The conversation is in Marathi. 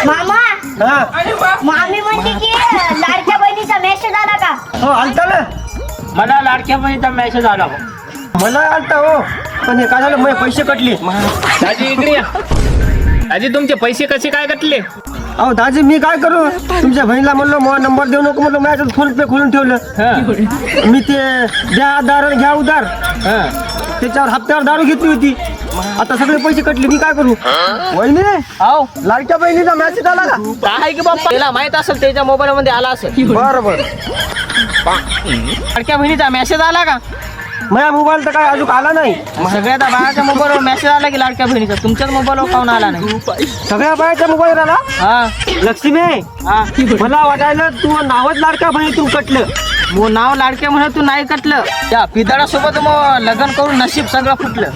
मामा हा मामी म्हणते की लाडक्या बहिणीचा मेसेज आला का? हो आलता ना. मला लाडक्या बहिणीचा मेसेज आला हो. मला आलता हो, पण हे काय झालं माझे पैसे कटले. दाजी इकडे या. दाजी तुमचे पैसे कसे काय कटले? अहो दाजी मी काय करू, तुमच्या बहिणीला म्हणलं मला नंबर देऊ नको म्हणलं, माझ्याकडे फोन पे खोलून ठेवलं. मी ते द्या दार घ्या उधार, त्याच्यावर हप्त्यावर दारू घेतली होती. आता सगळे पैसे कटले, मी काय करू. वहिनी हो लाडक्या बहिणीचा मेसेज आला का? काय की बाप्पा, त्याला माहित असेल त्याच्या मोबाईल मध्ये आला असेल. बरं बरं. लाडक्या बहिणीचा मेसेज आला का? माझ्या मोबाईल तर काय अजून आला नाही. सगळ्या बाळाच्या मोबाईलवर मेसेज आला की लाडक्या बहिणीचा, तुमच्याच मोबाईलवर काऊन आला नाही? सगळ्या बायाच्या मोबाईल आला. हा लक्ष्मी हा मला वाटायला तू नावच लाडक्या बहिणीतून कटलं. मग नाव लाडक्या म्हणून तू नाही कटलं, त्या पिदाळासोबत मग लग्न करून नशीब सगळं फुटलं.